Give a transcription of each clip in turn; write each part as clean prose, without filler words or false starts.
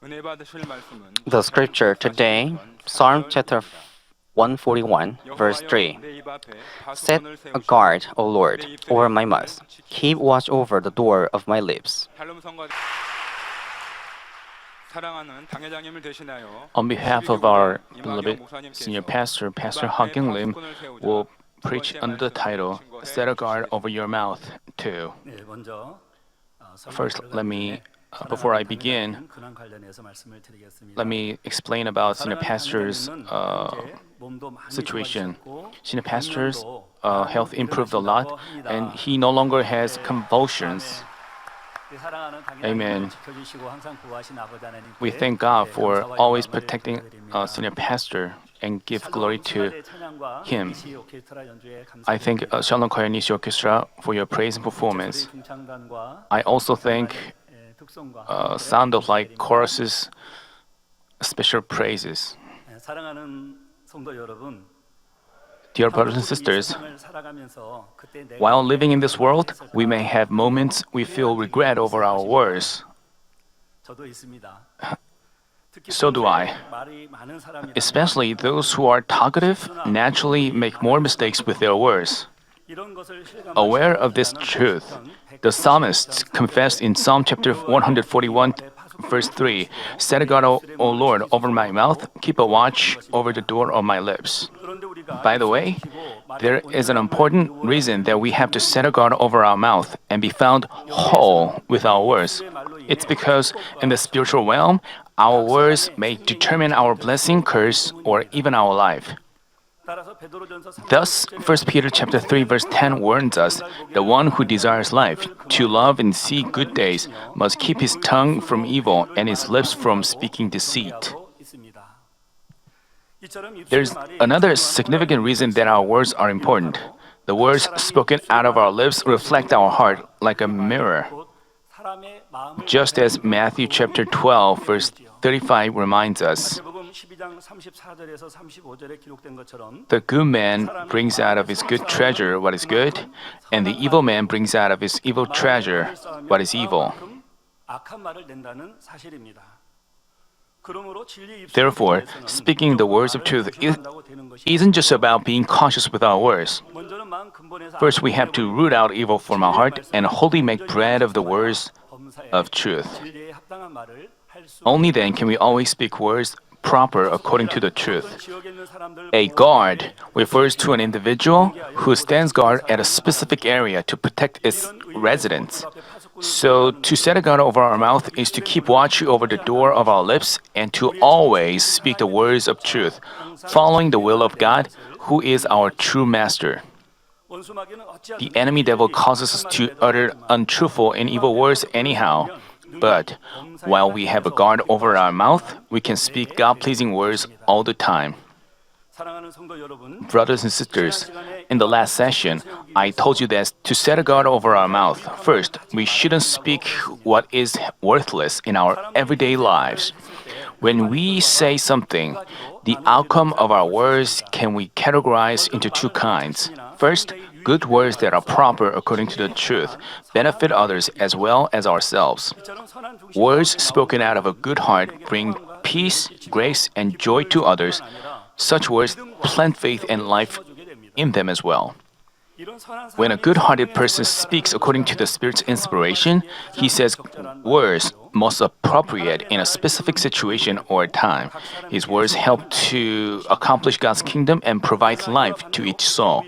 The scripture today, Psalm chapter 141, verse 3. Set a guard, O Lord, over my mouth. Keep watch over the door of my lips. On behalf of our beloved senior pastor, Pastor Ha Kyung Lim, will preach under the title "Set a Guard Over Your Mouth" too. First, before I begin, let me explain about senior pastor's situation. Senior pastor's health improved a lot, and he no longer has convulsions. Amen. We thank God for always protecting senior pastor and give glory to him. I thank Shalom Choir Nishi Orchestra for your praise and performance. I also thank Sound of Light Chorus's special praises. Dear brothers and sisters, while living in this world, we may have moments we feel regret over our words. So do I. Especially those who are talkative naturally make more mistakes with their words. Aware of this truth, the psalmist confessed in Psalm chapter 141, verse 3, "Set a guard, O Lord, over my mouth, keep a watch over the door of my lips." By the way, there is an important reason that we have to set a guard over our mouth and be found whole with our words. It's because in the spiritual realm, our words may determine our blessing, curse, or even our life. Thus, 1 Peter chapter 3 verse 10 warns us, "The one who desires life, to love and see good days, must keep his tongue from evil and his lips from speaking deceit." There's another significant reason that our words are important. The words spoken out of our lips reflect our heart like a mirror. Just as Matthew chapter 12 verse 35 reminds us, "The good man brings out of his good treasure what is good, and the evil man brings out of his evil treasure what is evil." Therefore, speaking the words of truth isn't just about being cautious with our words. First, we have to root out evil from our heart and wholly make bread of the words of truth. Only then can we always speak words proper according to the truth. A guard refers to an individual who stands guard at a specific area to protect its residents. So, to set a guard over our mouth is to keep watch over the door of our lips and to always speak the words of truth, following the will of God, who is our true master. The enemy devil causes us to utter untruthful and evil words anyhow. But while we have a guard over our mouth, we can speak God-pleasing words all the time. Brothers and sisters, in the last session, I told you that to set a guard over our mouth, first, we shouldn't speak what is worthless in our everyday lives. When we say something, the outcome of our words can be categorized into two kinds. First, good words that are proper according to the truth, benefit others as well as ourselves. Words spoken out of a good heart bring peace, grace, and joy to others. Such words plant faith and life in them as well. When a good-hearted person speaks according to the Spirit's inspiration, he says words most appropriate in a specific situation or time. His words help to accomplish God's kingdom and provide life to each soul.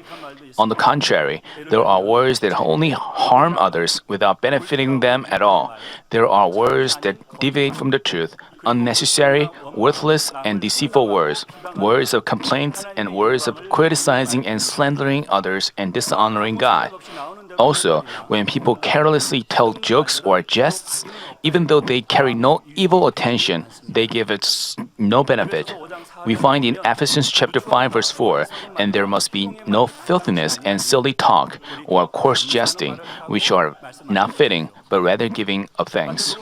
On the contrary, there are words that only harm others without benefiting them at all. There are words that deviate from the truth, unnecessary, worthless, and deceitful words, words of complaints, and words of criticizing and slandering others and dishonoring God. Also, when people carelessly tell jokes or jests, even though they carry no evil intention, they give it no benefit. We find in Ephesians chapter 5 verse 4, "And there must be no filthiness and silly talk or coarse jesting, which are not fitting, but rather giving of thanks."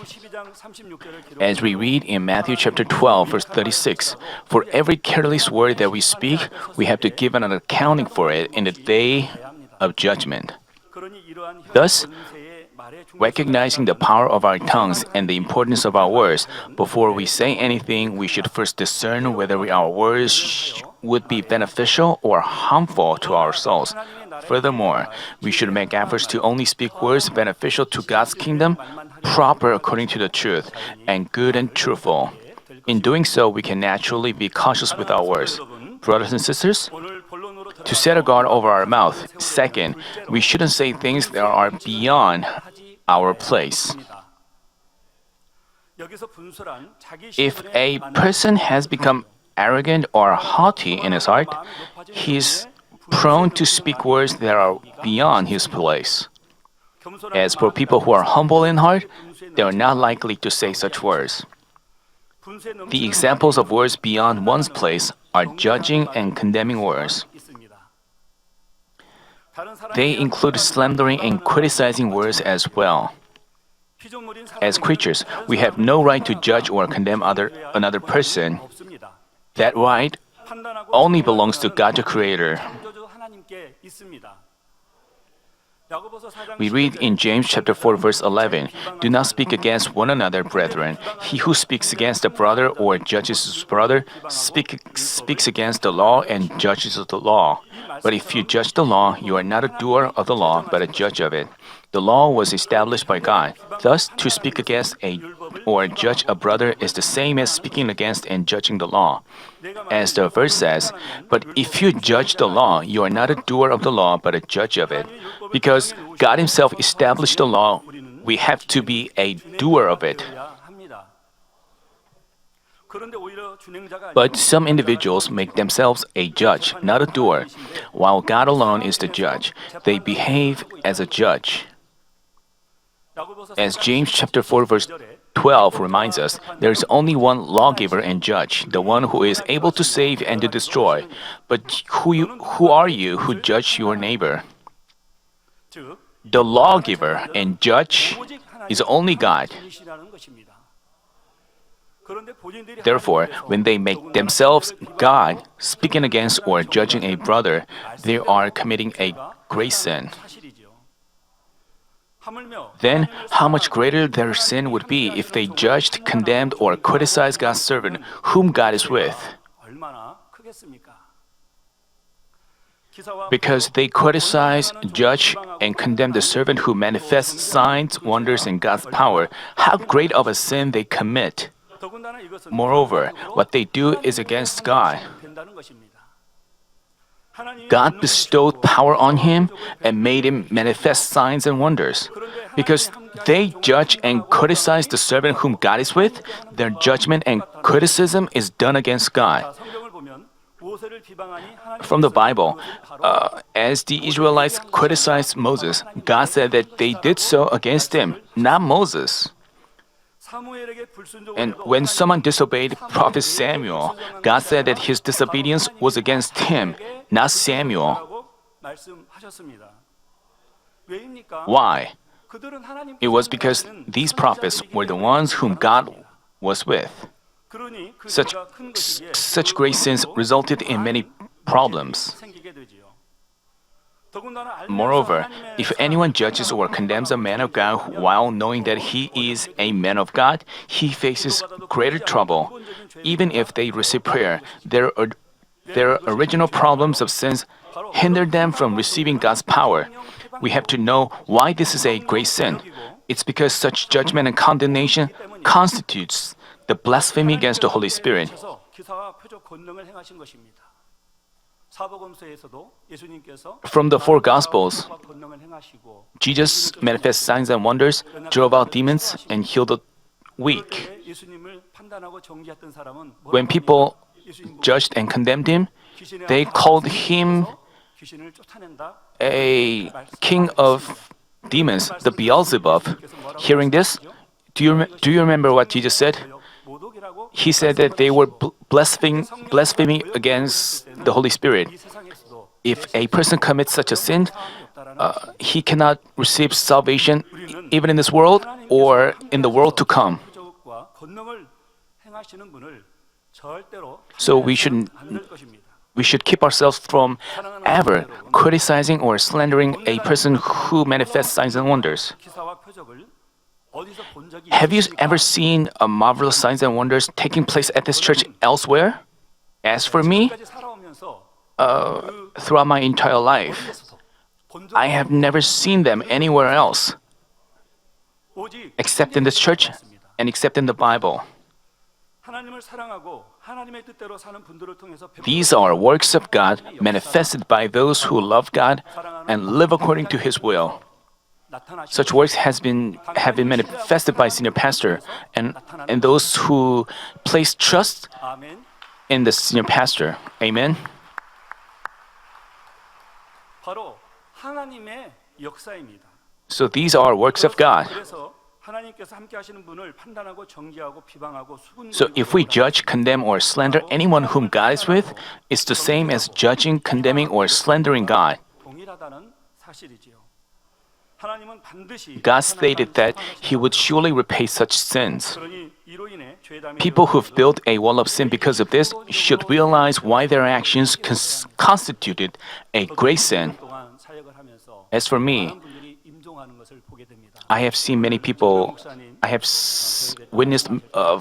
As we read in Matthew chapter 12 verse 36, "For every careless word that we speak, we have to give an accounting for it in the day of judgment." Thus, Recognizing the power of our tongues and the importance of our words, before we say anything, we should first discern whether our words would be beneficial or harmful to our souls. Furthermore, we should make efforts to only speak words beneficial to God's kingdom, proper according to the truth, and good and truthful. In doing so, we can naturally be cautious with our words. Brothers and sisters, to set a guard over our mouth. Second, we shouldn't say things that are beyond our place. If a person has become arrogant or haughty in his heart, he is prone to speak words that are beyond his place. As for people who are humble in heart, they are not likely to say such words. The examples of words beyond one's place are judging and condemning words. They include slandering and criticizing words as well. As creatures, we have no right to judge or condemn another person. That right only belongs to God the Creator. We read in James chapter 4 verse 11, "Do not speak against one another, brethren. He who speaks against a brother or judges his brother speaks against the law and judges the law. But if you judge the law, you are not a doer of the law, but a judge of it. The law was established by God. Thus, to speak against or judge a brother is the same as speaking against and judging the law. As the verse says, but if you judge the law, you are not a doer of the law, but a judge of it. Because God Himself established the law, we have to be a doer of it. But some individuals make themselves a judge, not a doer. While God alone is the judge, they behave as a judge. As James chapter 4 verse 12 reminds us, there is only one lawgiver and judge, the one who is able to save and to destroy. But who are you who judge your neighbor? The lawgiver and judge is only God. Therefore, when they make themselves God, speaking against or judging a brother, they are committing a great sin. Then, how much greater their sin would be if they judged, condemned, or criticized God's servant, whom God is with. Because they criticize, judge, and condemn the servant who manifests signs, wonders, and God's power, how great of a sin they commit. Moreover, what they do is against God. God bestowed power on him and made him manifest signs and wonders. Because they judge and criticize the servant whom God is with, their judgment and criticism is done against God. From the Bible, as the Israelites criticized Moses, God said that they did so against him, not Moses. And when someone disobeyed Prophet Samuel, God said that his disobedience was against him, not Samuel. Why? It was because these prophets were the ones whom God was with. Such great sins resulted in many problems. Moreover, if anyone judges or condemns a man of God while knowing that he is a man of God, he faces greater trouble. Even if they receive prayer, their original problems of sins hinder them from receiving God's power. We have to know why this is a great sin. It's because such judgment and condemnation constitutes the blasphemy against the Holy Spirit. From the four Gospels, Jesus manifests signs and wonders, drove out demons, and healed the weak. When people judged and condemned him, they called him a king of demons, the Beelzebub. Hearing this, do you remember what Jesus said? He said that they were blaspheming against the Holy Spirit. If a person commits such a sin, he cannot receive salvation even in this world or in the world to come. So we should keep ourselves from ever criticizing or slandering a person who manifests signs and wonders. Have you ever seen marvelous signs and wonders taking place at this church elsewhere? As for me, throughout my entire life, I have never seen them anywhere else except in this church and except in the Bible. These are works of God manifested by those who love God and live according to His will. Such works have been manifested by senior pastor and those who place trust in the senior pastor. Amen. So these are works of God. So if we judge, condemn, or slander anyone whom God is with, it's the same as judging, condemning, or slandering God. God stated that He would surely repay such sins. People who've built a wall of sin because of this should realize why their actions constituted a great sin. As for me, I have seen many people. I have witnessed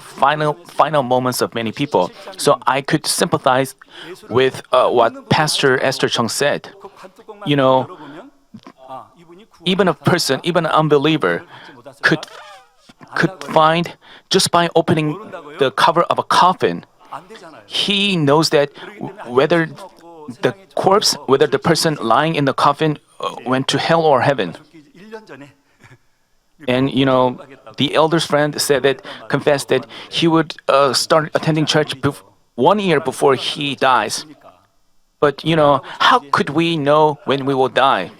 final moments of many people, so I could sympathize with what Pastor Esther Chung said. You know, even a person, even an unbeliever, could find just by opening the cover of a coffin. He knows that whether the corpse, whether the person lying in the coffin went to hell or heaven. And the elder's friend confessed that he would start attending church 1 year before he dies. But how could we know when we will die?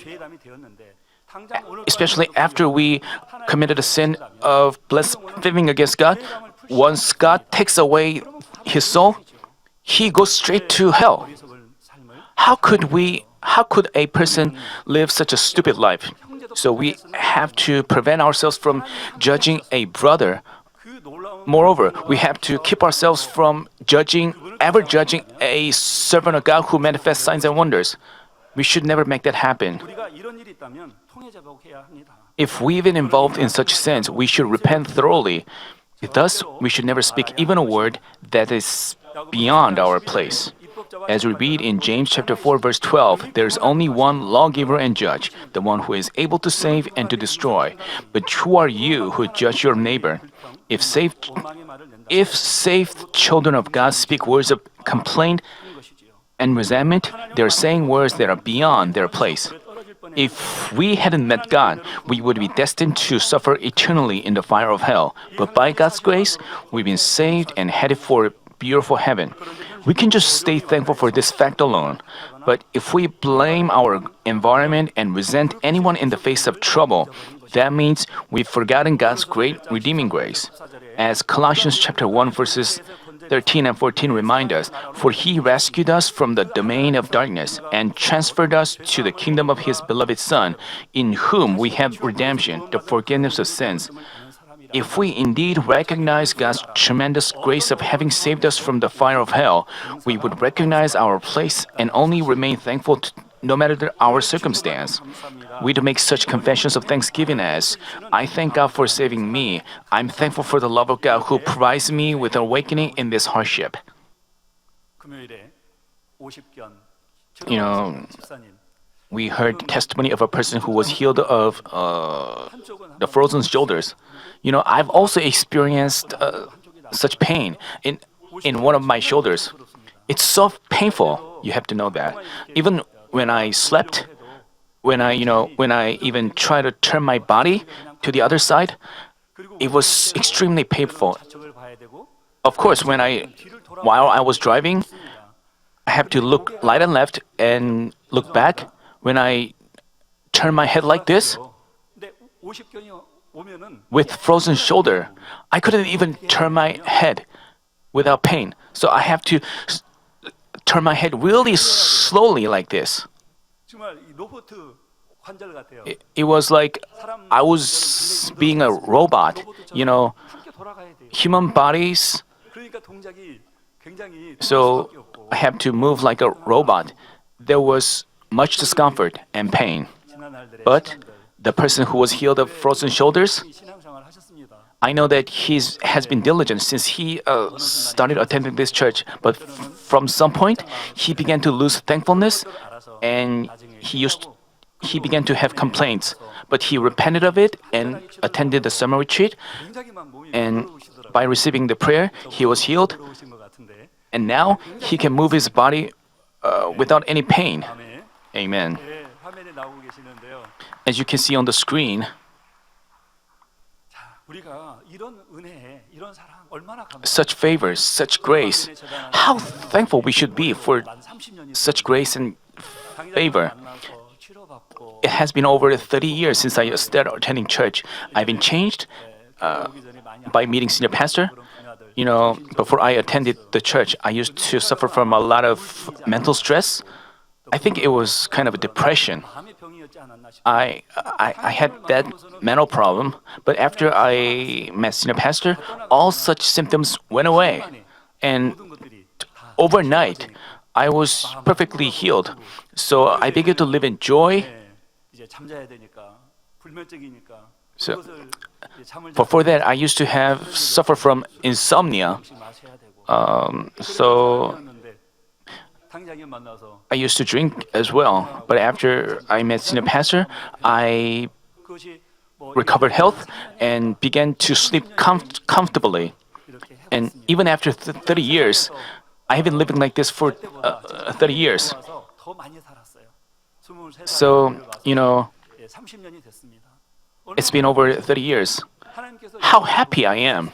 Especially after we committed a sin of blaspheming against God. Once God takes away his soul, he goes straight to hell. How could a person live such a stupid life? So we have to prevent ourselves from judging a brother. Moreover, we have to keep ourselves from judging a servant of God who manifests signs and wonders. We should never make that happen. If we've been involved in such sins, we should repent thoroughly. Thus, we should never speak even a word that is beyond our place. As we read in James chapter 4 verse 12, there is only one lawgiver and judge, the one who is able to save and to destroy. But who are you who judge your neighbor? If saved children of God speak words of complaint and resentment, they are saying words that are beyond their place. If we hadn't met God, we would be destined to suffer eternally in the fire of hell. But by God's grace, we've been saved and headed for a beautiful heaven. We can just stay thankful for this fact alone. But if we blame our environment and resent anyone in the face of trouble, that means we've forgotten God's great redeeming grace. As Colossians chapter 1 verses 13 and 14 remind us, for He rescued us from the domain of darkness and transferred us to the kingdom of His beloved Son, in whom we have redemption, the forgiveness of sins. If we indeed recognize God's tremendous grace of having saved us from the fire of hell, we would recognize our place and only remain thankful no matter our circumstance. We'd make such confessions of thanksgiving as, I thank God for saving me. I'm thankful for the love of God who provides me with awakening in this hardship. We heard the testimony of a person who was healed of the frozen shoulders. I've also experienced such pain in one of my shoulders. It's so painful. You have to know that. Even when I slept, when I even try to turn my body to the other side, it was extremely painful. Of course, while I was driving, I have to look right and left and look back. When I turn my head like this, with frozen shoulder, I couldn't even turn my head without pain. So I have to turn my head really slowly like this. It was like I was being a robot. Human bodies. So I have to move like a robot. There was much discomfort and pain. But the person who was healed of frozen shoulders, 신앙생활 하셨습니다. I know that has been diligent since he started attending this church. But from some point, he began to lose thankfulness, and he began to have complaints. But he repented of it and attended the summer retreat. 굉장히 막 몸이 And 부러우시더라고요. by receiving the prayer, he was healed. 부러우신 것 같은데. And now he can move his body without any pain. 아멘. Amen. 네, 화면에 나오고 계시는데요. As you can see on the screen, 자, 우리가 이런 은혜, 이런 사랑 얼마나 감사합니까? such favors, such grace, how thankful we should be for 만 30년이 such grace and favor. 만나서 치료받고 It has been over 30 years since I started attending church. I've been changed 오기 전에 많이 by meeting senior pastor. 그런 분야들 You know, before I attended the church, I used to suffer from a lot of mental stress. I think it was kind of a depression. 마음의 병이었지 않았나 싶어요. I had that mental problem, but after I met senior pastor, all such symptoms went away. And 모든 것들이 다 overnight, I was perfectly healed. So I began to live in joy. 네, 이제 잠자야 되니까 불면증이니까 So, 그것을 이제 잠을 Before that, I used to suffer from insomnia. 잠시 마셔야 되고 So 그랬는데 당장에 만나서 I used to drink as well. But after I met senior pastor, I 그것이 뭐 recovered health and began to sleep comfortably. 이렇게 And even after 30 years, I have been living like this for 30 years. 와서 더 많이 살았어요. 23살 So, you know, 30년이 됐습니다. it's been over 30 years. 하나님께서 How happy I am.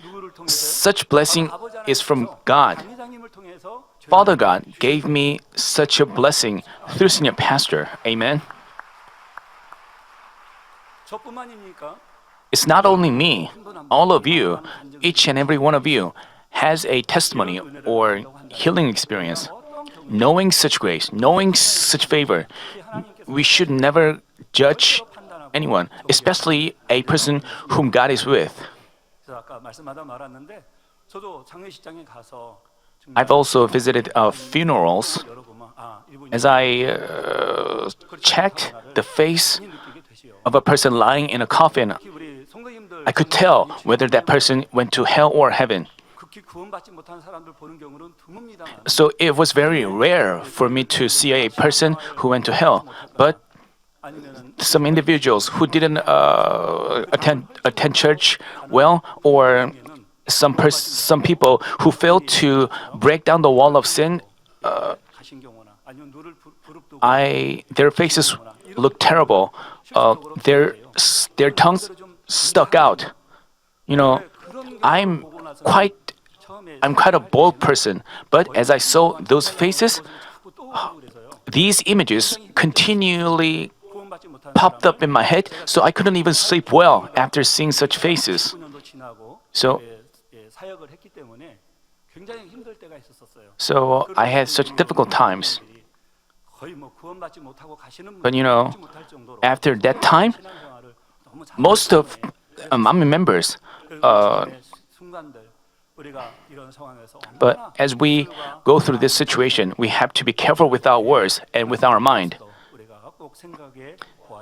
누구를 통해서 Such blessing is from God. 강의장님을 통해서 Father God gave me such a blessing through senior pastor. Amen. 저뿐만입니까? It's not only me, all of you, each and every one of you has a testimony or healing experience. Knowing such grace, knowing such favor, we should never judge anyone, especially a person whom God is with. 그래서 아까 말씀하다 말았는데 저도 장례식장에 가서 정말 I've also visited funerals. 여러 번 이분이 As I checked the face 느끼게 되시요. of a person lying in a coffin, 특히 우리 성도님들 I could tell whether that person went to hell or heaven. 극히 구원받지 못한 사람들 보는 경우는 드뭅니다만 So it was very rare for me to see a person who went to hell. But 아니면은 some individuals who didn't attend church well, or some people who failed to break down the wall of sin, 가신 경우나 아니면 눈을 부릅뜨고 their faces look terrible. Their tongues stuck out. You know, I'm quite a bold person, but as I saw those faces, 또 그래서요. these images continually 구원받지 못한 popped up in my head, so I couldn't even sleep well after seeing such faces. 9년도 지나고 So, 사역을 했기 때문에 굉장히 힘들 때가 있었어요. so I had such difficult times. 거의 뭐 구원받지 못하고 가시는 But you know, 분들이 못할 정도로 after that time, 신앙생활을 너무 잘 most of Manmin members, 순간들 우리가 이런 상황에서 but as we go through this situation, we have to be careful with our words and with our mind, 우리가 꼭 생각에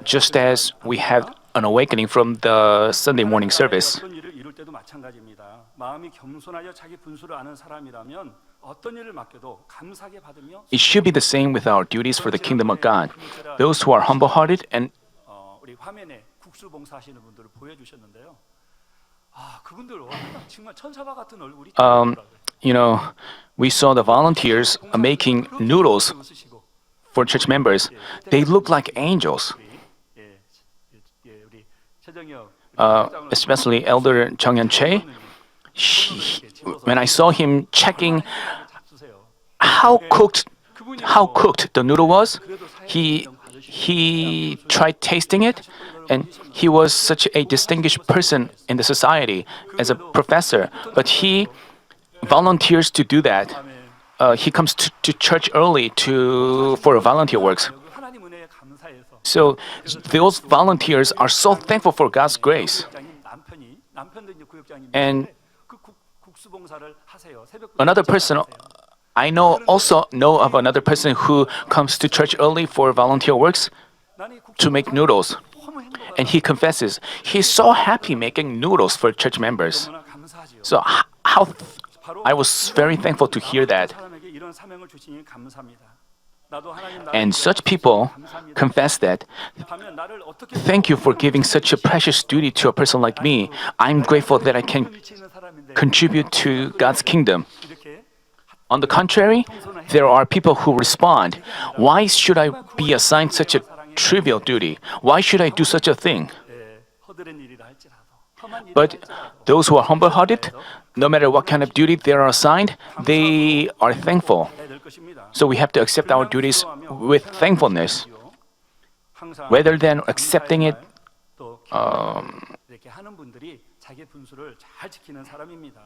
just as we had an awakening from the Sunday morning service. 어떤 일을 이룰 때도 마찬가지입니다. 마음이 겸손하여 자기 분수를 아는 사람이라면 어떤 일을 맡겨도 감사하게 받으며 It should be the same with our duties for the kingdom of God. Those who are humble-hearted and 우리 화면에 국수 봉사하시는 분들을 보여주셨는데요. 그분들 정말 천사와 같은 얼굴이 you know, we saw the volunteers making noodles for church members. They look like angels. 우리 최정혁 Especially Elder Jung Hyun Chae. When I saw him checking how cooked the noodle was, he tried tasting it, and he was such a distinguished person in the society as a professor. But he volunteers to do that. He comes to church early for volunteer works. 하나님 은혜에 감사해서 So those volunteers are so thankful for God's grace. 남편도 이제 구역장님인데 And 그 국수 봉사를 하세요. 새벽 another person, I also know of another person who comes to church early for volunteer works to make noodles. and he confesses he's so happy making noodles for church members. 너무나 감사하지요. So I was very thankful to hear that. 사람에게 이런 사명을 주시니 감사합니다. 나도 하나님 And such people confess that, 하면 나를 어떻게 thank you for giving such a precious duty to a person like me. I'm grateful that I can 위치 있는 사람인데 contribute to God's kingdom. 이렇게 On the contrary, there are people who respond, why should I be assigned such a trivial duty? Why should I do such a thing? 허드렛 일이라 할지라도 험한 일이라 But 할지라도 those who are humble-hearted, no matter what kind of duty they are assigned, they are thankful. 해야 될 것입니다. So we have to accept our duties with thankfulness, 항상 rather than accepting it. 또 이렇게 하는 분들이 자기 분수를 잘 지키는 사람입니다.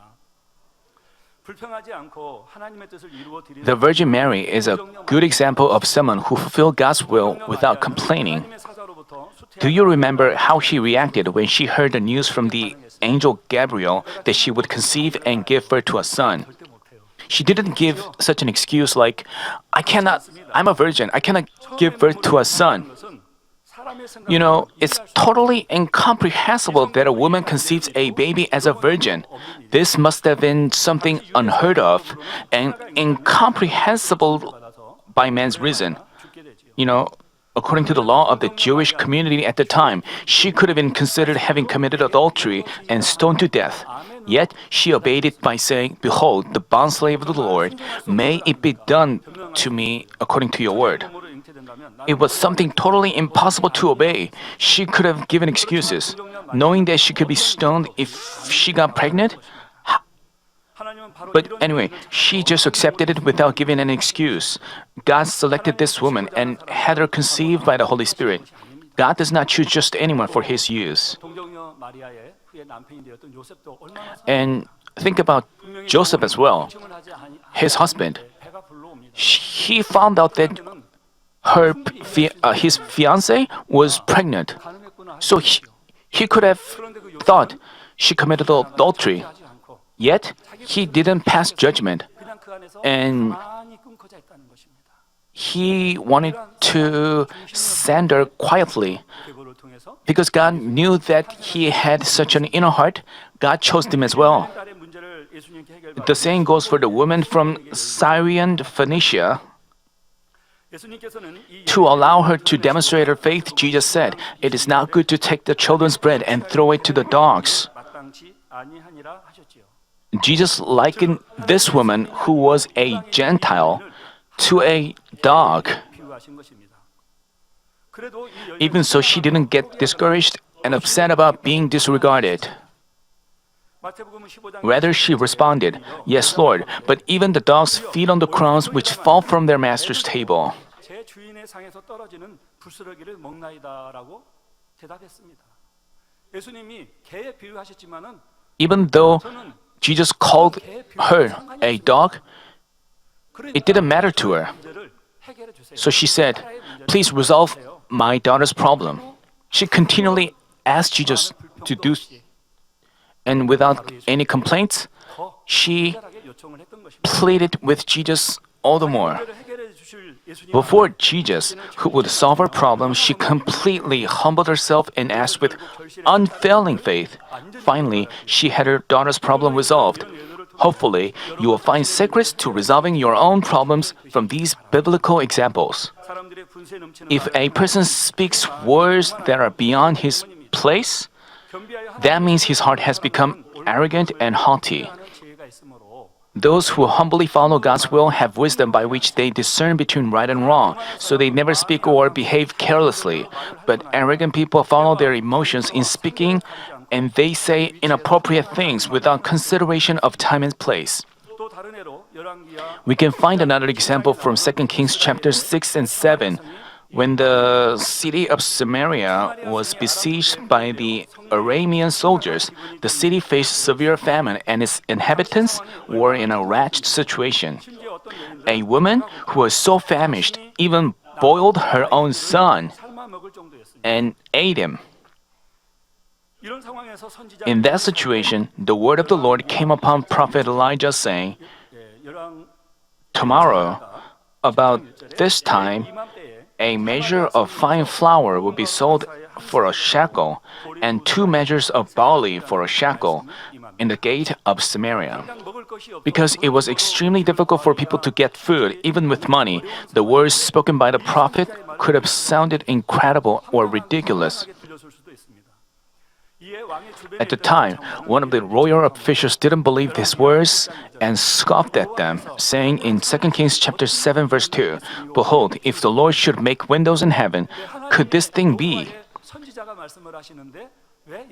불평하지 않고 하나님의 뜻을 이루어 드리는 The Virgin Mary is a good example of someone who fulfilled God's will without complaining. 하나님의 사자로부터 Do you remember how she reacted when she heard the news from the angel Gabriel that she would conceive and give birth to a son? 절대 못해요. She didn't give such an excuse like, I'm a virgin, I cannot give birth to a son. 것은 사람의 생각 You know, it's totally incomprehensible that a woman conceives a baby as a virgin. This must have been something unheard of and incomprehensible by man's reason. 죽게 되지요. You know, according to the law of the Jewish community at the time, she could have been considered having committed adultery and stoned to death. Yet she obeyed it by saying, Behold, the bondslave of the Lord, may it be done to me according to your word. 몸으로 잉태된다면 It was something totally impossible to obey. She could have given excuses, knowing that she could be stoned if she got pregnant. 하나님은 바로 But 이런 anyway, she just accepted it without giving an excuse. God selected this woman and had her conceived by the Holy Spirit. God does not choose just anyone for his use. 동정녀 마리아의 후에 남편이 되었던 요셉도 얼마나 And think about Joseph as well, 사랑을 하지 his husband. 배가 불러옵니다. He found out that his fiancée was pregnant. 가늠했구나. So he could have thought she committed adultery. 하지 않고 Yet he didn't pass judgment. 그냥 그 안에서 And 가만히 끊고자 했다는 것입니다. He wanted to send her quietly. 그거를 통해서 Because God knew that he had such an inner heart, God chose him as well. 딸의 문제를 예수님께 해결받아 The same goes for the woman from Syrian Phoenicia. 예수님께서는 이 To allow her to demonstrate her faith, Jesus said, It is not good to take the children's bread and throw it to the dogs. 마땅치 아니하니라 하셨지요. Jesus likened this woman, who was a Gentile, to a dog. 비유하신 것입니다. 그래도 이 여인은 Even so, she didn't get discouraged and upset about being disregarded. 마태복음 15장 Rather, she responded, Yes, Lord, but even the dogs feed on the crumbs which fall from their master's table. 제 주인의 상에서 떨어지는 부스러기를 먹나이다라고 대답했습니다. 예수님이 개에 비유하셨지만은 Even though 저는 Jesus called her a dog, 그러니까 it didn't matter to her. 문제를 해결해 주세요. So she said, Please resolve my daughter's problem. She continually asked Jesus to do, and without any complaints, 더 she 특별하게 요청을 했던 것입니다. pleaded with Jesus all the more. 문제를 해결해 주실 예수님 Before Jesus, who would solve her problem, she completely humbled herself and asked with unfailing faith. Finally, she had her daughter's problem resolved. Hopefully, you will find secrets to resolving your own problems from these biblical examples. 사람들의 분수에 넘치는 If a person speaks words that are beyond his place, 겸비하여 that means his heart has become arrogant and haughty. 하는 지혜가 있으므로 Those who humbly follow God's will have wisdom by which they discern between right and wrong, so they never speak or behave carelessly. But arrogant people follow their emotions in speaking, and they say inappropriate things without consideration of time and place. 또 다른 예로 열왕기야 We can find another example from 2 Kings chapters 6 and 7. When the city of Samaria was besieged by the Aramean soldiers, the city faced severe famine and its inhabitants were in a wretched situation. 심지어 어떤 여인들 A woman who was so famished even boiled her own son 삶아 먹을 정도였습니다. and ate him. 이런 상황에서 선지자 In that situation, the word of the Lord came upon Prophet Elijah saying, 열왕 Tomorrow, about this time, 이맘때에 A measure of fine flour would be sold for a shekel, and 2 measures of barley for a shekel in the gate of Samaria. Because it was extremely difficult for people to get food, even with money, the words spoken by the prophet could have sounded incredible or ridiculous. At the time, one of the royal officials didn't believe these words and scoffed at them, saying in 2 Kings chapter 7 verse 2, "Behold, if the Lord should make windows in heaven, could this thing be?"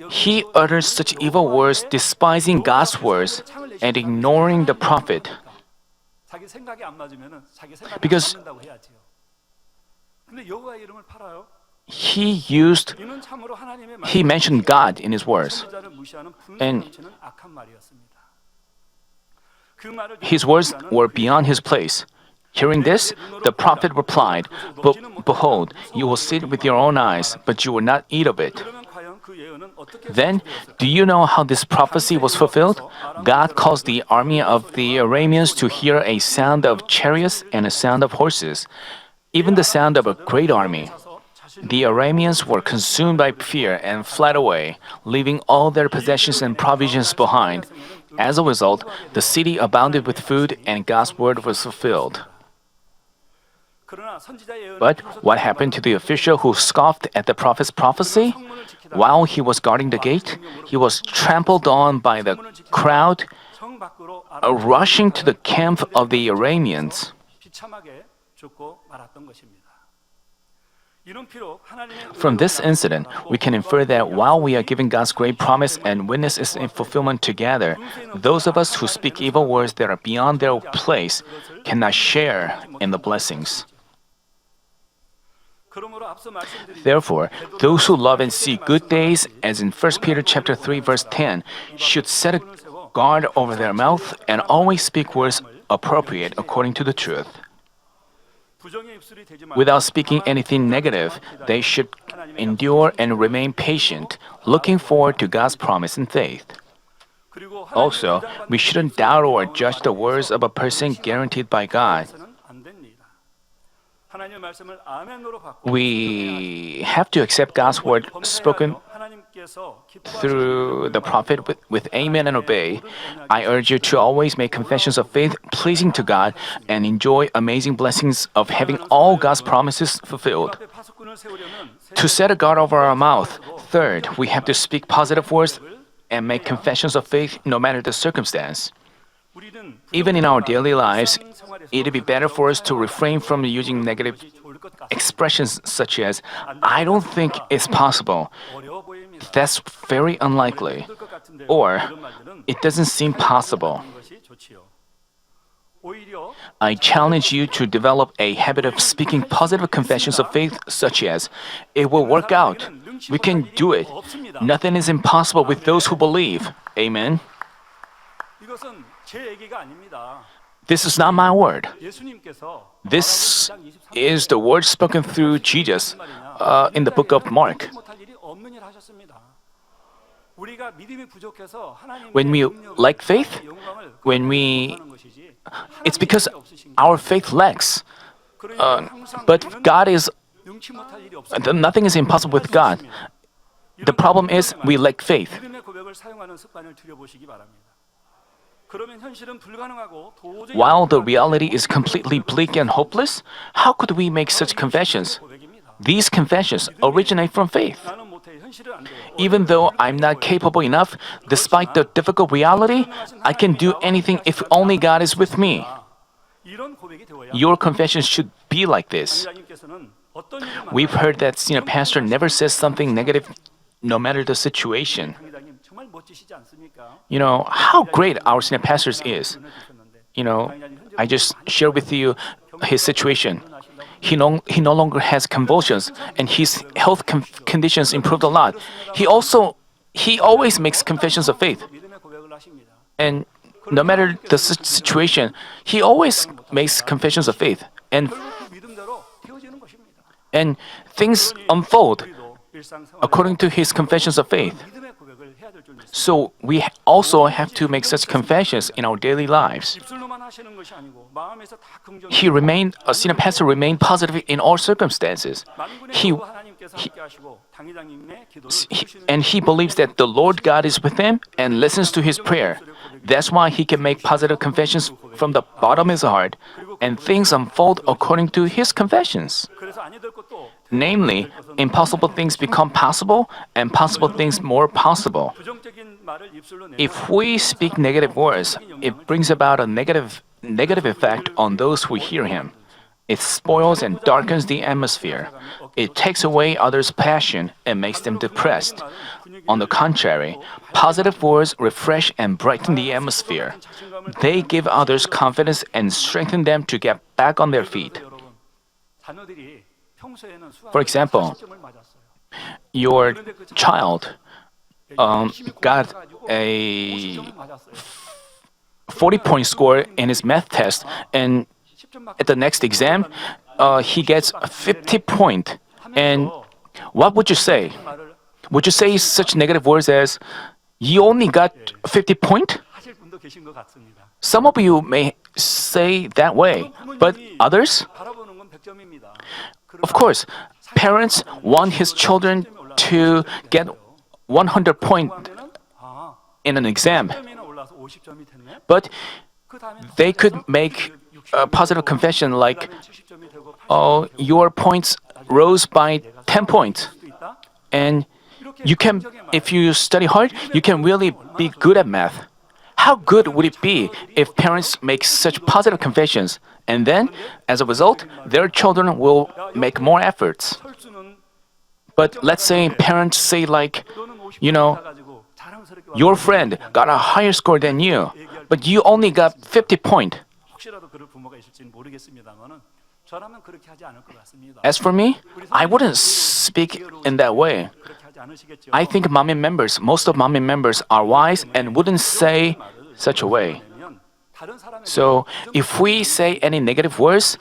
He uttered such evil words, despising God's words and ignoring the prophet. Because he mentioned God in his words. And his words were beyond his place. Hearing this, the prophet replied, Behold, you will see it with your own eyes, but you will not eat of it." Then, do you know how this prophecy was fulfilled? God caused the army of the Arameans to hear a sound of chariots and a sound of horses, even the sound of a great army. The Arameans were consumed by fear and fled away, leaving all their possessions and provisions behind. As a result, the city abounded with food and God's word was fulfilled. But what happened to the official who scoffed at the prophet's prophecy? While he was guarding the gate, he was trampled on by the crowd rushing to the camp of the Arameans. From this incident, we can infer that while we are giving God's great promise and witness its fulfillment together, those of us who speak evil words that are beyond their place cannot share in the blessings. Therefore, those who love and see good days, as in 1 Peter chapter 3 verse 10, should set a guard over their mouth and always speak words appropriate according to the truth. Without speaking anything negative, they should endure and remain patient, looking forward to God's promise in faith. Also, we shouldn't doubt or judge the words of a person guaranteed by God. We have to accept God's word spoken through the prophet with amen and obey. I urge you to always make confessions of faith pleasing to God and enjoy amazing blessings of having all God's promises fulfilled. To set a guard over our mouth, third, we have to speak positive words and make confessions of faith no matter the circumstance. Even in our daily lives, it would be better for us to refrain from using negative expressions such as, "I don't think it's possible," "That's very unlikely," or "It doesn't seem possible." I challenge you to develop a habit of speaking positive confessions of faith such as, "It will work out. We can do it. Nothing is impossible with those who believe." Amen. This is not my word. This is the word spoken through Jesus in the book of Mark. When we lack faith, it's because our faith lacks. But nothing is impossible with God. The problem is we lack faith. While the reality is completely bleak and hopeless, how could we make such confessions? These confessions originate from faith. Even though I'm not capable enough, despite the difficult reality, I can do anything if only God is with me. Your confession should be like this. We've heard that senior pastor never says something negative no matter the situation. You know, how great our senior pastor is. I just share with you his situation. He no longer has convulsions, and his health conditions improved a lot. He always makes confessions of faith. And no matter the situation, he always makes confessions of faith. And things unfold according to his confessions of faith. So we also have to make such confessions in our daily lives. a senior pastor remained positive in all circumstances. He, and he believes that the Lord God is with him and listens to his prayer. That's why he can make positive confessions from the bottom of his heart, and things unfold according to his confessions. Namely, impossible things become possible, and possible things more possible. If we speak negative words, it brings about a negative effect on those who hear him. It spoils and darkens the atmosphere. It takes away others' passion and makes them depressed. On the contrary, positive words refresh and brighten the atmosphere. They give others confidence and strengthen them to get back on their feet. For example, your child got a 40-point score in his math test, and at the next exam, he gets a 50 point. And what would you say? Would you say such negative words as, "You only got 50 point"? Some of you may say that way, but others? Of course, parents want his children to get 100 point in an exam, but they could make a positive confession like, "Oh, your points rose by 10 points, and you can, if you study hard, you can really be good at math." How good would it be if parents make such positive confessions, and then, as a result, their children will make more efforts? But let's say parents say like, "Your friend got a higher score than you, but you only got 50 point." As for me, I wouldn't speak in that way. I think most of Manmin members are wise and wouldn't say such a way. So if we say any negative words,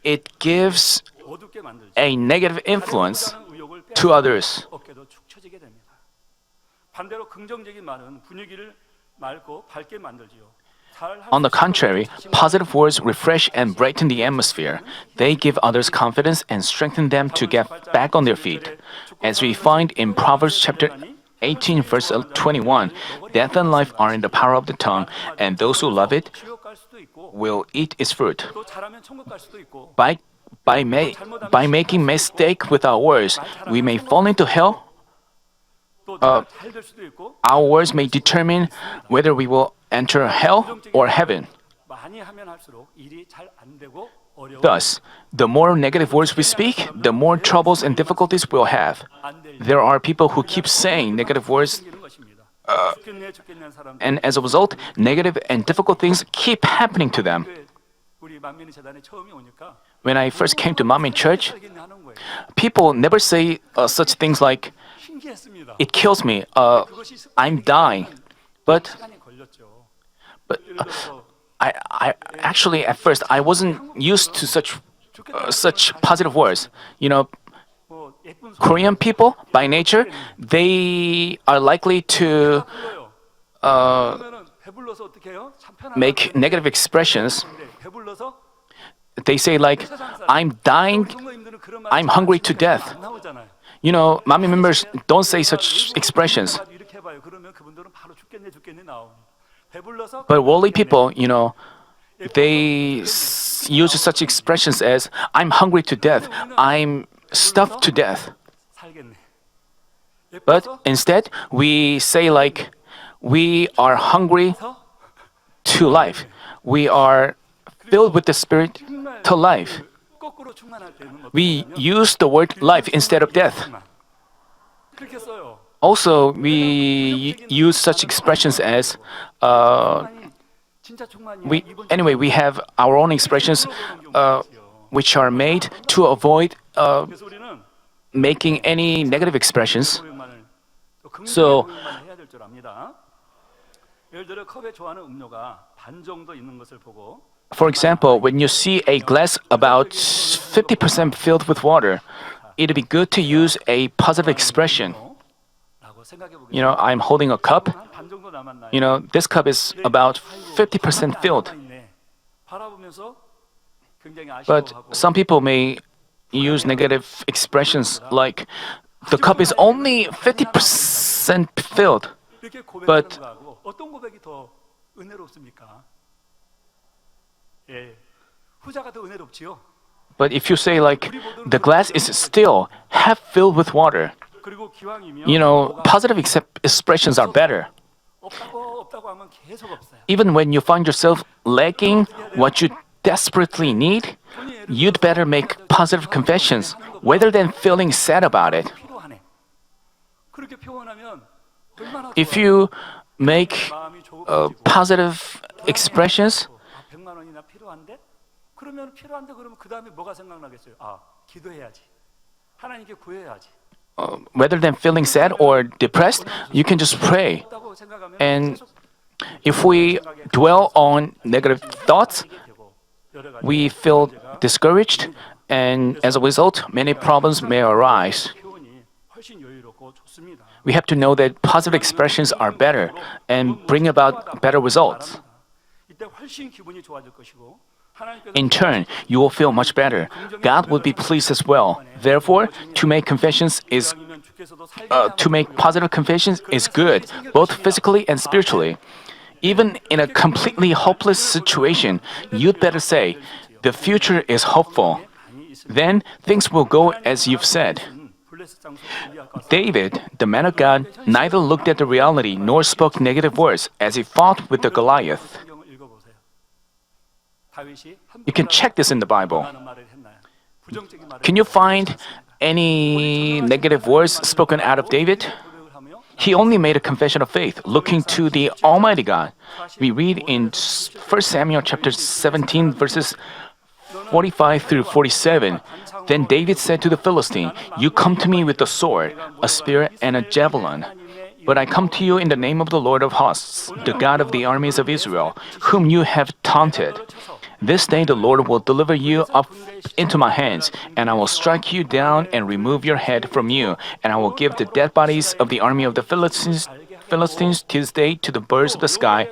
it gives a negative influence to others. On the contrary, positive words refresh and brighten the atmosphere. They give others confidence and strengthen them to get back on their feet. As we find in Proverbs chapter 18, verse 21, death and life are in the power of the tongue, and those who love it will eat its fruit. By making mistake with our words, we may fall into hell. Our words may determine whether we will enter hell or heaven. Thus, the more negative words we speak, the more troubles and difficulties we'll have. There are people who keep saying negative words, and as a result, negative and difficult things keep happening to them. When I first came to Manmin Church, people never say such things like, "It kills me, I'm dying." But I actually at first I wasn't used to such positive words. Korean people by nature, they are likely to make negative expressions. They say like, "I'm dying, I'm hungry to death." Manmin members don't say such expressions. But worldly people, they use such expressions as, "I'm hungry to death, I'm stuffed to death." But instead, we say like, "We are hungry to life. We are filled with the Spirit to life." We use the word life instead of death. Also, we use such expressions as, we have our own expressions which are made to avoid making any negative expressions. So, for example, when you see a glass about 50% filled with water, it'd be good to use a positive expression. I'm holding a cup. This cup is about 50% filled. 하면서 굉장히 But 아쉬워하고 some people may use negative expressions like the cup is only 50% filled. 이렇게 고백하는 but- 거하고 어떤 고백이 더 은혜롭습니까? 예, 후자가 더 은혜롭지요. But if you say like the glass is still half filled with water, 그리고 기왕이면 positive expressions are better. 없다고 하면 계속 없어요. Even when you find yourself lacking what you desperately need, you'd better make positive confessions rather than feeling sad about it. 필요하네. 그렇게 표현하면 얼마나 If 좋아요. you make 마음이 조급해지고 positive expressions, 100만 원이나 필요한데? 그러면 필요한데 그러면 그 다음에 뭐가 생각나겠어요? 아, 기도해야지. 하나님께 구해야지. rather than feeling sad or depressed, you can just pray. 없다고 생각하면 And 계속 if we dwell on negative thoughts, 되고 여러 가지 we feel discouraged, and as a result, many problems may arise. 표현이 훨씬 여유롭고 좋습니다. We have to know that positive expressions are better and bring about better results. 이때 훨씬 기분이 좋아질 것이고 하나님께서 In turn, you will feel much better. God will be pleased as well. Therefore, to make confessions is 이왕이면 주께서도 살게 to make positive confessions is good, both physically and spiritually. Even in a completely hopeless situation, you'd better say, "The future is hopeful." Then things will go as you've said. David, the man of God, neither looked at the reality nor spoke negative words as he fought with the Goliath. You can check this in the Bible. Can you find any negative words spoken out of David? He only made a confession of faith, looking to the Almighty God. We read in 1 Samuel chapter 17, verses 45 through 47. Then David said to the Philistine, "You come to me with a sword, a spear, and a javelin. But I come to you in the name of the Lord of hosts, the God of the armies of Israel, whom you have taunted. This day the Lord will deliver you up into my hands, and I will strike you down and remove your head from you, and I will give the dead bodies of the army of the Philistines this day to the birds of the sky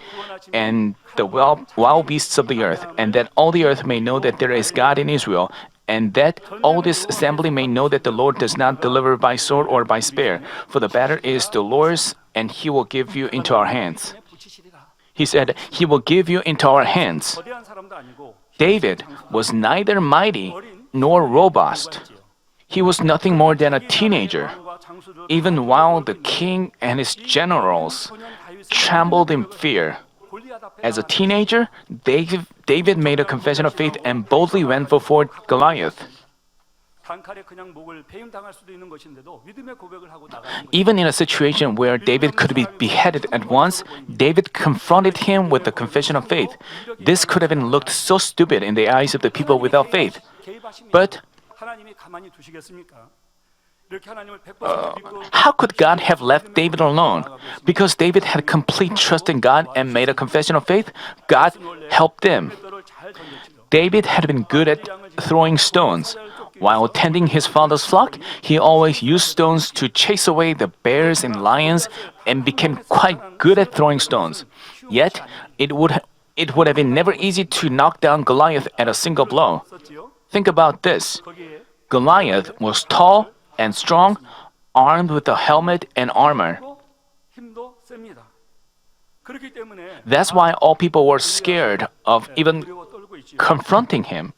and the wild beasts of the earth, and that all the earth may know that there is God in Israel, and that all this assembly may know that the Lord does not deliver by sword or by spear, for the battle is the Lord's, and he will give you into our hands." He said, "He will give you into our hands." 거대한 사람도 아니고 David was neither mighty nor robust. He was nothing more than a teenager. Even while the king and his generals trembled in fear. As a teenager, David made a confession of faith and boldly went before Goliath. 단칼에 그냥 목을 배임당할 수도 있는 것인데도 믿음의 고백을 하고 나가는 거예요. Even in a situation where David could be beheaded at once, David confronted him with the confession of faith. This could have been looked so stupid in the eyes of the people without faith. But 하나님이 가만히 두시겠습니까? 이렇게 하나님을 100% 믿고 how could God have left David alone? Because David had complete trust in God and made a confession of faith, God helped him. 맷돌을 잘 던졌지요. David had been good at throwing stones. While tending his father's flock, he always used stones to chase away the bears and lions and became quite good at throwing stones. Yet, it would have been never easy to knock down Goliath at a single blow. 썼지요. Think about this. 거기에 Goliath was tall and strong, armed with a helmet and armor. 또 힘도 셉니다. 그렇기 때문에 That's why all people were scared of even 두려워 떨고 있지요. confronting him.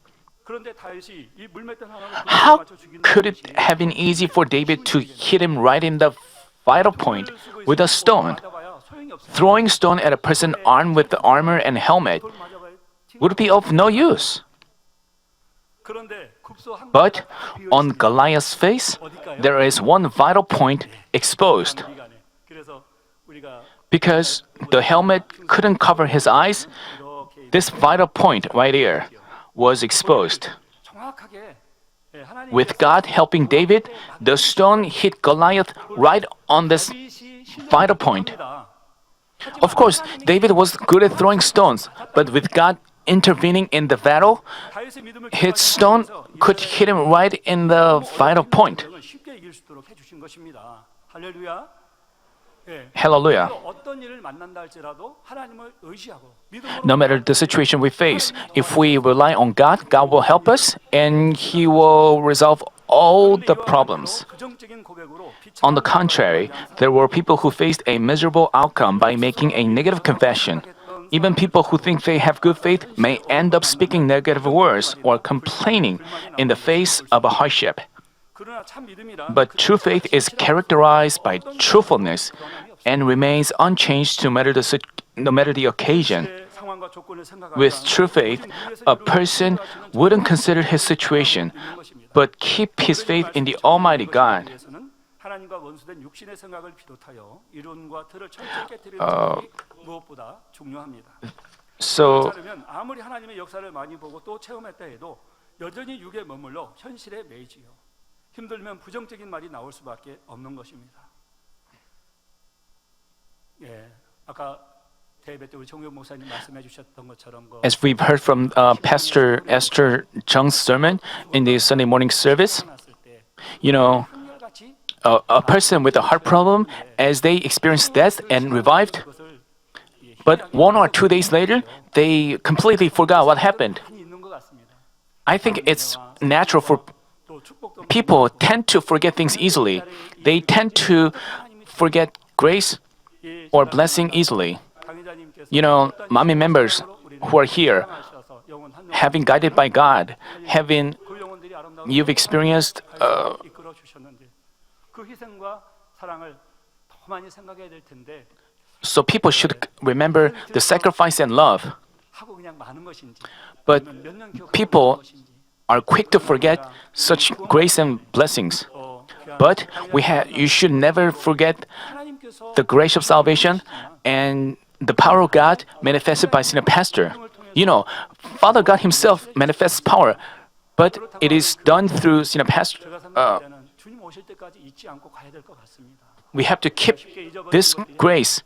그런데 다윗이 이 물맷돌 하나를 How 맞춰 죽인다는 could it 것이 have been easy for David to hit him right in the vital point with a stone? 맞아봐야 소용이 없어요. Throwing stone at a person armed with the armor and helmet 돌 맞아봐야 would be of no use. 그런데 굽소 한 But on Goliath's face, there is one vital point exposed. 미간에. 그래서 우리가 Because the helmet couldn't cover his eyes, 이렇게 this vital point right here was exposed. 정확하게 하나님 With God helping David, the stone hit Goliath right on this vital point. Of course, David was good at throwing stones, but with God intervening in the battle, his stone could hit him right in the vital point. 쉽게 이길 수 있도록 해 주신 것입니다. 할렐루야. 예. Hallelujah. 어떤 일을 만난다 할지라도 하나님을 의지하고 믿음으로 No matter the situation we face, if we rely on God, God will help us and He will resolve all the problems. 부정적인 고백으로 On the contrary, there were people who faced a miserable outcome by making a negative confession. Even people who think they have good faith may end up speaking negative words or complaining in the face of a hardship. 그러나 참 믿음이란 But true faith is characterized by truthfulness and remains unchanged no matter the occasion. 그 상황과 조건을 생각하지 With 않고 true faith, a person wouldn't consider his situation, but keep his faith in the Almighty God. 위해서는 하나님과 원수된 육신의 생각을 비롯하여 이론과 틀을 철저히 깨뜨리는 작업이 무엇보다 중요합니다. So, 그렇다면 아무리 하나님의 역사를 많이 보고 또 체험했다 해도 여전히 육에 머물러 현실에 매이지요. 힘들면 부정적인 말이 나올 수밖에 없는 것입니다. 예, 아까 대회 때 우리 정용 목사님 말씀해 주셨던 것처럼 as we've heard from Pastor Esther Jung's sermon in the Sunday morning service, 났을 때 you know, 한결같이 a person with a heart problem, as they experienced death and revived, 그것을 but 1 or 2 days later, they completely forgot what happened. 많이 있는 것 같습니다. I think it's natural for 또 축복도 people tend to forget things easily. They tend to forget grace 이 or blessing easily. 강의자님께서 You know, Mami members who are here, 하셔서 영혼 한 having guided by God, having 그 영혼들이 아름다운 you've experienced 이끌어 주셨는데 그 희생과 사랑을 더 많이 생각해야 될 텐데 so people should remember the sacrifice and love. 하고 그냥 많은 것인지 But 아니면 몇년 기억하고 people 있는 것인지 are quick to forget such grace and blessings. 또 귀한 But you should never forget 하나님께서 the grace of salvation and the power of God manifested by Senior Pastor. You know, Father God Himself manifests power, but it is done through Senior Pastor. 제가 생각할 때는 주님 오실 때까지 잊지 않고 가야 될 것 같습니다. We have to keep this grace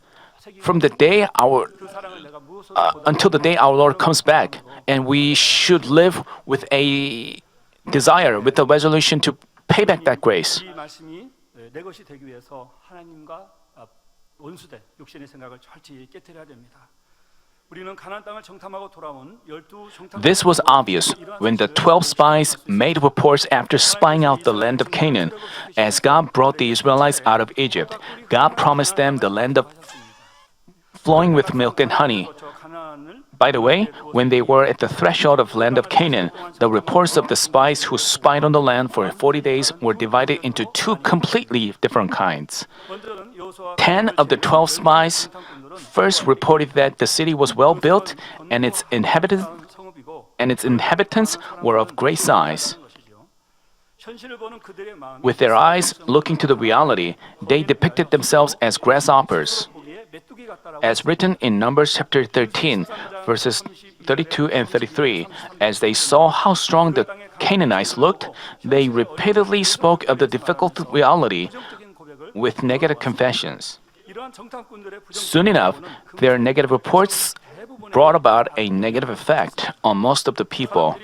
from the day 그 사랑을 내가 무엇으로 until the day our Lord comes back, and we should live with a desire, with a resolution to pay back that grace. 이 말씀이 내 것이 되기 위해서 하나님과 원수된 육신의 생각을 철저히 깨뜨려야 됩니다. 우리는 가나안 땅을 정탐하고 돌아온 12 정탐 This was obvious when the 12 spies made reports after spying out the land of Canaan. As God brought the Israelites out of Egypt, God promised them the land of flowing with milk and honey. By the way, when they were at the threshold of land of Canaan, the reports of the spies who spied on the land for 40 days were divided into 2 completely different kinds. 10 of the 12 spies first reported that the city was well built and its inhabitants were of great size. With their eyes looking to the reality, they depicted themselves as grasshoppers. As written in Numbers chapter 13, verses 32 and 33, as they saw how strong the Canaanites looked, they repeatedly spoke of the difficult reality with negative confessions. Soon enough, their negative reports brought about a negative effect on most of the people.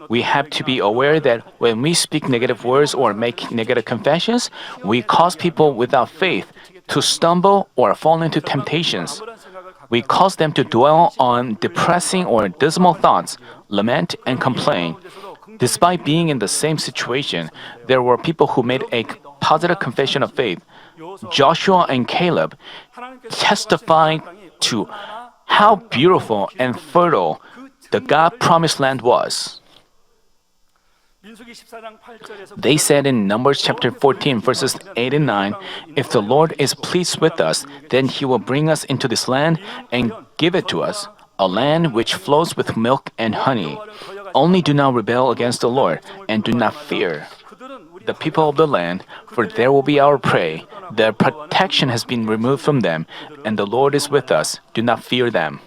We have to be aware that when we speak negative words or make negative confessions, we cause people without faith to stumble or fall into temptations. We cause them to dwell on depressing or dismal thoughts, lament, and complain. Despite being in the same situation, there were people who made a positive confession of faith. Joshua and Caleb testified to how beautiful and fertile the God promised land was. They said in Numbers chapter 14, verses 8 and 9, "If the Lord is pleased with us, then He will bring us into this land and give it to us, a land which flows with milk and honey. Only do not rebel against the Lord, and do not fear the people of the land, for there will be our prey. Their protection has been removed from them, and the Lord is with us. Do not fear them."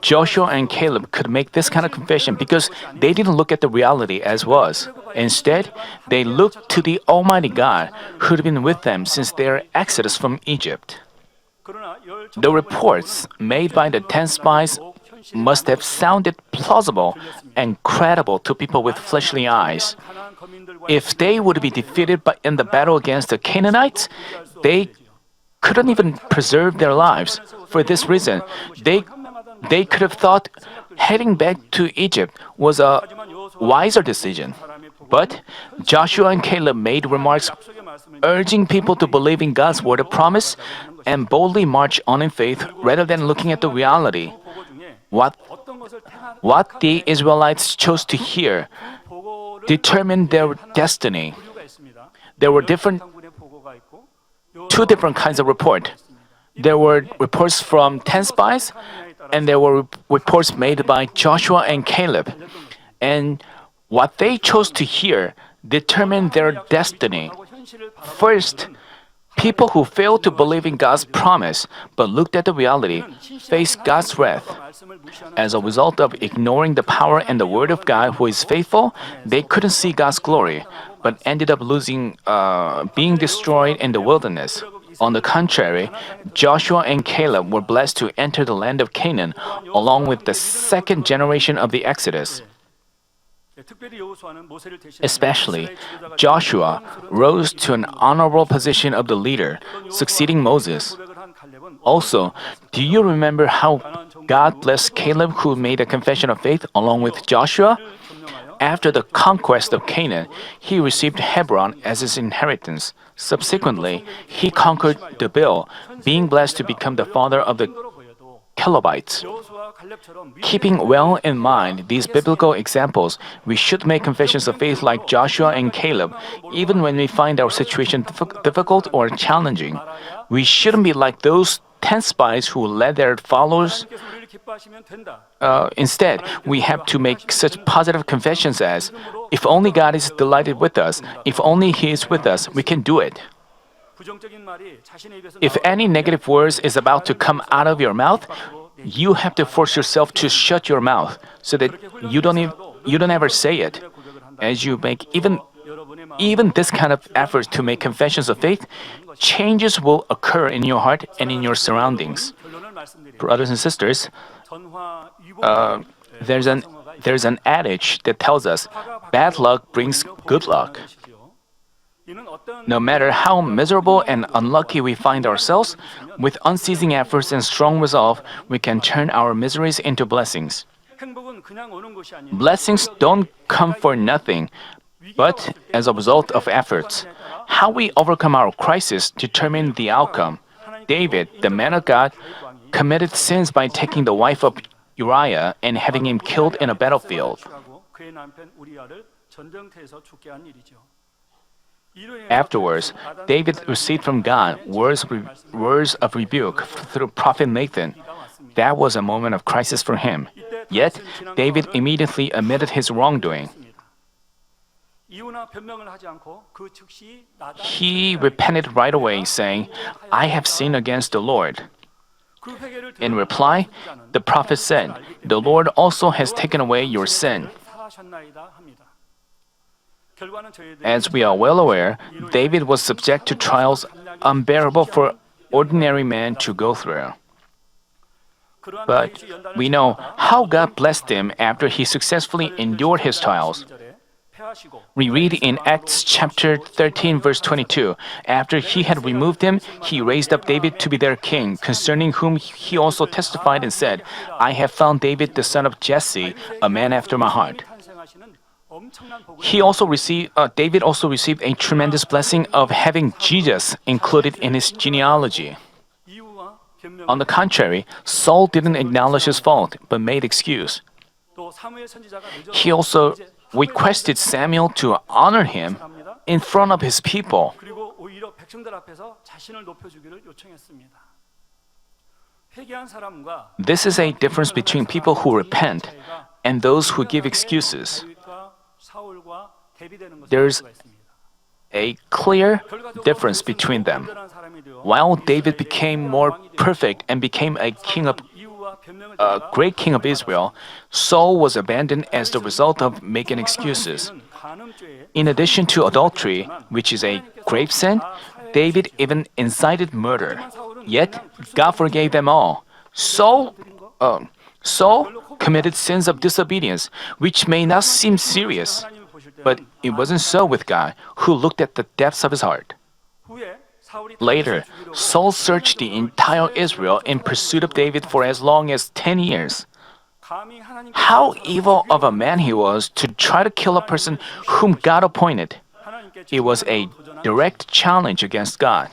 Joshua and Caleb could make this kind of confession because they didn't look at the reality as was. Instead, they looked to the Almighty God who had been with them since their exodus from Egypt. The reports made by the 10 spies must have sounded plausible and credible to people with fleshly eyes. If they would be defeated in the battle against the Canaanites, they couldn't even preserve their lives. For this reason, they could have thought heading back to Egypt was a wiser decision. But Joshua and Caleb made remarks urging people to believe in God's word of promise and boldly march on in faith rather than looking at the reality. What the Israelites chose to hear determined their destiny. There were two different kinds of report. There were reports from 10 spies, and there were reports made by Joshua and Caleb. And what they chose to hear determined their destiny. First, people who failed to believe in God's promise but looked at the reality faced God's wrath. As a result of ignoring the power and the word of God who is faithful, they couldn't see God's glory, but ended up being destroyed in the wilderness. On the contrary, Joshua and Caleb were blessed to enter the land of Canaan along with the second generation of the Exodus. Especially, Joshua rose to an honorable position of the leader, succeeding Moses. Also, do you remember how God blessed Caleb, who made a confession of faith along with Joshua? After the conquest of Canaan, he received Hebron as his inheritance. Subsequently, he conquered Debir, being blessed to become the father of the Calebites. Keeping well in mind these biblical examples, we should make confessions of faith like Joshua and Caleb, even when we find our situation difficult or challenging. We shouldn't be like those 10 spies who led their followers. Instead, we have to make such positive confessions as, if only God is delighted with us, if only He is with us, we can do it. If any negative words is about to come out of your mouth, you have to force yourself to shut your mouth so that you don't ever say it. As you make even this kind of effort to make confessions of faith, changes will occur in your heart and in your surroundings. Brothers and sisters, there's an adage that tells us bad luck brings good luck. No matter how miserable and unlucky we find ourselves, with unceasing efforts and strong resolve, we can turn our miseries into blessings. Blessings don't come for nothing, but as a result of efforts. How we overcome our crisis determines the outcome. David, the man of God, committed sins by taking the wife of Uriah and having him killed in a battlefield. Afterwards, David received from God words of rebuke through prophet Nathan. That was a moment of crisis for him. Yet, David immediately admitted his wrongdoing. He repented right away, saying, "I have sinned against the Lord." In reply, the prophet said, "The Lord also has taken away your sin." As we are well aware, David was subject to trials unbearable for ordinary men to go through. But we know how God blessed him after he successfully endured his trials. We read in Acts chapter 13, verse 22, after he had removed him, he raised up David to be their king, concerning whom he also testified and said, "I have found David the son of Jesse, a man after my heart." David also received a tremendous blessing of having Jesus included in his genealogy. On the contrary, Saul didn't acknowledge his fault, but made excuse. He also requested Samuel to honor him in front of his people. This is a difference between people who repent and those who give excuses. There's a clear difference between them. While David became more perfect and became a great king of Israel, Saul was abandoned as the result of making excuses. In addition to adultery, which is a grave sin, David even incited murder. Yet, God forgave them all. Saul committed sins of disobedience, which may not seem serious, 하나님이 보실 때는 but it wasn't so with God, who looked at the depths of his heart. 후에 사울이 Later, 다윗을 죽이려고 Saul searched the entire Israel in pursuit of David for as long as 10 years. 감히 하나님께 How evil of a man he was to try to kill a person whom God appointed. 하나님께 It was a direct challenge against God.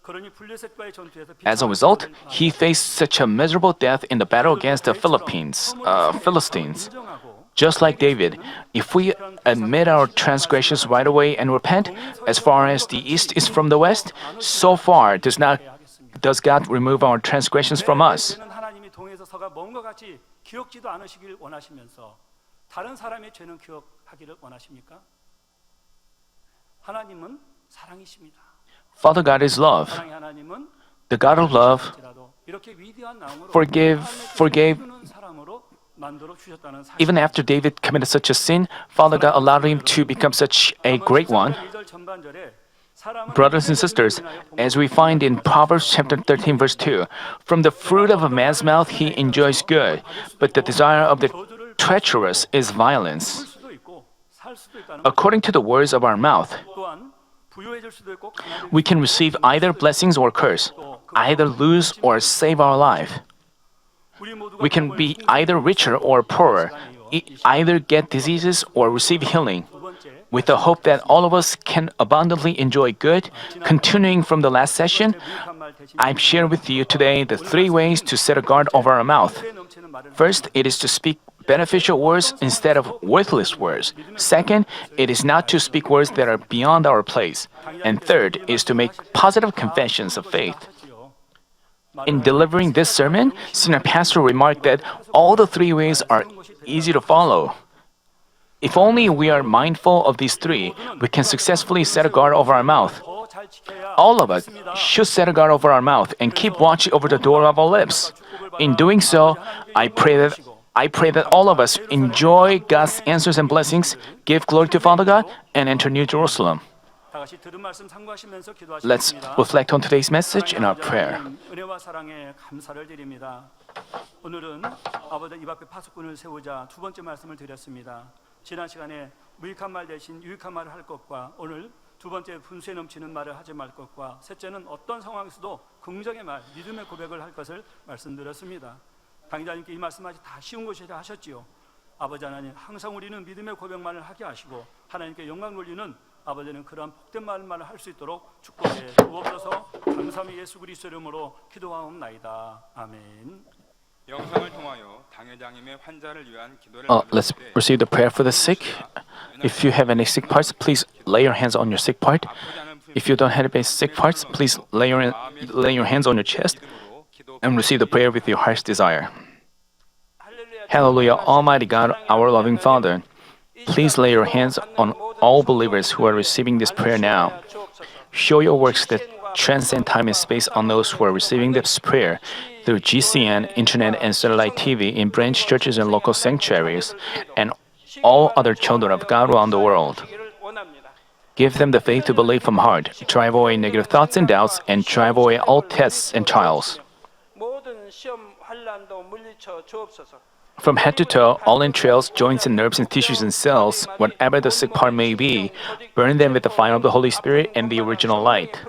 그러니 블레셋과의 전투에서 As a result, he faced such a miserable death in the battle against the Philippines, Philistines. Just like David, if we admit our transgressions right away and repent, as far as the east is from the west, so far does God remove our transgressions from us. 죄는 하나님이 동에서 서가 먼것 같이 기억지도 않으시길 원하시면서 다른 사람의 죄는 기억하기를 원하십니까? 하나님은 사랑이십니다. Father God is love. 사랑의 하나님은 The God of love 이렇게 위대한 나음으로 forgave. 사람으로 만들어 주셨다는 사실. Even after David committed such a sin, Father God allowed him to become such a great one. Brothers and sisters, as we find in Proverbs chapter 13 verse 2, from the fruit of a man's mouth he enjoys good, but the desire of the treacherous is violence. According to the words of our mouth, we can receive either blessings or curse, either lose or save our life. We can be either richer or poorer, either get diseases or receive healing. With the hope that all of us can abundantly enjoy good, continuing from the last session, I've shared with you today the 3 ways to set a guard over our mouth. First, it is to speak beneficial words instead of worthless words. Second, it is not to speak words that are beyond our place. And third is to make positive confessions of faith. In delivering this sermon, Senior Pastor remarked that all the 3 ways are easy to follow. If only we are mindful of these 3, we can successfully set a guard over our mouth. All of us should set a guard over our mouth and keep watch over the door of our lips. In doing so, I pray that all of us enjoy God's answers and blessings, give glory to Father God, and enter New Jerusalem. Let's reflect on today's message in our prayer. 은혜와 사랑에 감사를 드립니다. 오늘은 아버지 입 앞에 파수꾼을 세우자 2번째 말씀을 드렸습니다. 지난 시간에 무익한 말 대신 유익한 말을 할 것과 오늘 2번째 분수에 넘치는 말을 하지 말 것과 셋째는 어떤 상황에서도 긍정의 말, 믿음의 고백을 할 것을 말씀드렸습니다. 강의자님께 이 말씀하시 다 쉬운 것이라 하셨지요. 아버지 하나님, 항상 우리는 믿음의 고백만을 하게 하시고 하나님께 영광 돌리는 아버지는 그러한 복된 말만을 할 수 있도록 축복해 주옵소서. 감사함이 예수 그리스도 이름으로 기도하옵나이다. 아멘. 영상을 통하여 당회장님의 환자를 위한 기도를 Let's receive the prayer for the sick. If you have any sick parts, please lay your hands on your sick part. If you don't have any sick parts, please lay your hands on your chest and receive the prayer with your heart's desire. Hallelujah, Almighty God, our loving Father. Please lay your hands on all believers who are receiving this prayer now. Show your works that transcend time and space on those who are receiving this prayer through GCN, internet, and satellite TV in branch churches and local sanctuaries, and all other children of God around the world. Give them the faith to believe from heart, drive away negative thoughts and doubts, and drive away all tests and trials. From head to toe, all entrails, joints and nerves and tissues and cells, whatever the sick part may be, burn them with the fire of the Holy Spirit and the original light.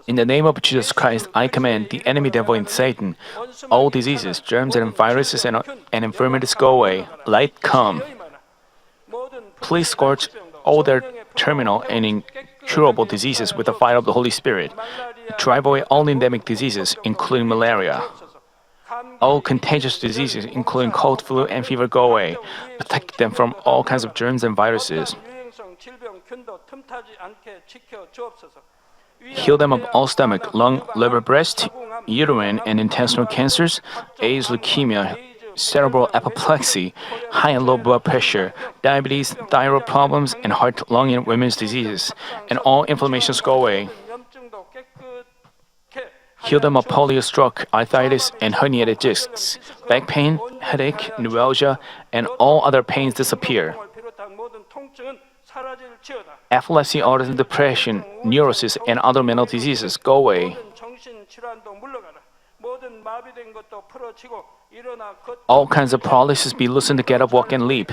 In the name of Jesus Christ, I command the enemy devil and Satan, all diseases, germs and viruses and infirmities go away. Light come. Please scorch all their terminal and incurable diseases with the fire of the Holy Spirit. Drive away all endemic diseases, including malaria. All contagious diseases, including cold, flu, and fever, go away. Protect them from all kinds of germs and viruses. Heal them of all stomach, lung, liver, breast, uterine, and intestinal cancers, AIDS, leukemia, cerebral apoplexy, high and low blood pressure, diabetes, thyroid problems, and heart, lung, and women's diseases, and all inflammations go away. Heal them of polio, stroke, arthritis, and herniated discs, back pain, headache, neuralgia, and all other pains disappear. Epilepsy, autism, depression, neurosis, and other mental diseases go away. 모든 마비된 것도 풀어지고 일어나 걷 All kinds of paralysis be loosened to get up, walk, and leap.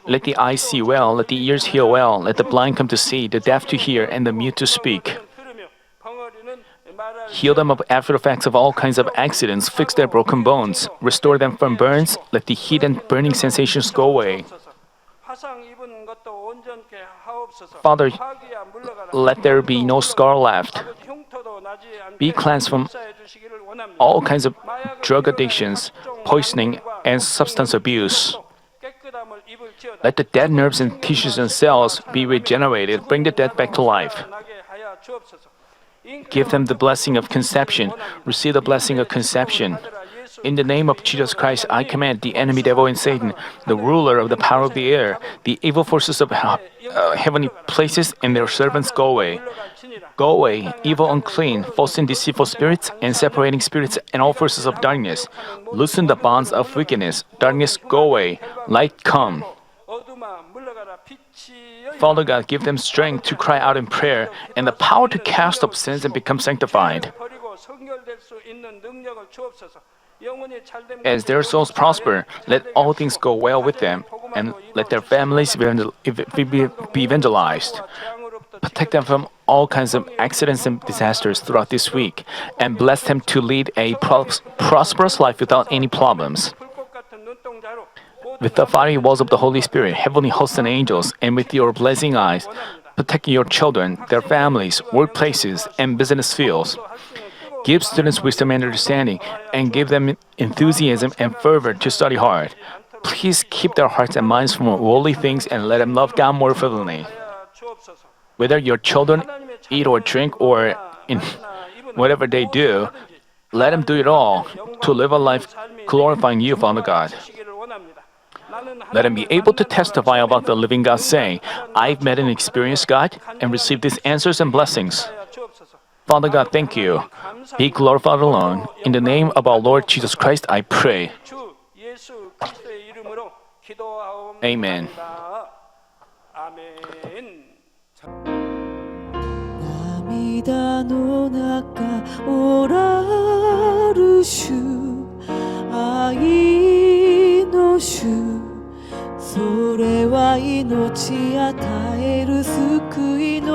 Let the eyes see well, let the ears hear well, let the blind come to see, the deaf to hear, and the mute to speak. 들으며 벙어리는 말할 Heal them of after effects of all kinds of accidents, fix their broken bones, restore them from burns, let the heat and burning sensations go away. 화상 입은 것도 온전케 하옵소서. Father, 화기야 물러가라. let there be no scar left. 아버지 흉터도 나지 않게 Be cleansed from 역사해 주시기를 원합니다. all kinds of drug addictions, poisoning, and substance abuse. 깨끗함을 입을지어다. Let the dead nerves and tissues and cells be regenerated. Bring the dead back to life. 나게 하여 주옵소서. Give them the blessing of conception. Receive the blessing of conception. In the name of Jesus Christ, I command the enemy devil and Satan, the ruler of the power of the air, the evil forces of heavenly places, and their servants go away. Go away, evil, unclean, false and deceitful spirits, and separating spirits, and all forces of darkness. Loosen the bonds of wickedness. Darkness, go away. Light, come. 어둠아 물러가라. 빛이 여기 Father God, give them strength to cry out in prayer and the power to cast off sins and become sanctified. 버리고 성결될 수 있는 능력을 주옵소서. 영혼이 잘됨 As their souls prosper, let all things go well with them, and let their families be evangelized. Protect them from all kinds of accidents and disasters throughout this week, and bless them to lead a prosperous life without any problems. 불꽃 같은 눈동자로 With the fiery walls of the Holy Spirit, heavenly hosts and angels, and with your blessing eyes, protect your children, their families, workplaces, and business fields. Give students wisdom and understanding, and give them enthusiasm and fervor to study hard. Please keep their hearts and minds from worldly things and let them love God more fervently. 주옵소서. Whether your children eat or drink or in whatever they do, let them do it all to live a life glorifying you, Father God. 주시기를 원합니다. 나는 Let them be able to testify about the living God, saying, I've met and experienced God and received these answers and blessings. 하여 주옵소서. Father God, thank you. Be glorified alone. In the name of our Lord Jesus Christ, I pray. 주 예수 그리스도의 이름으로 기도하옵나이다. Amen. 아멘. 涙の中おらる主愛の主それは命与える救いの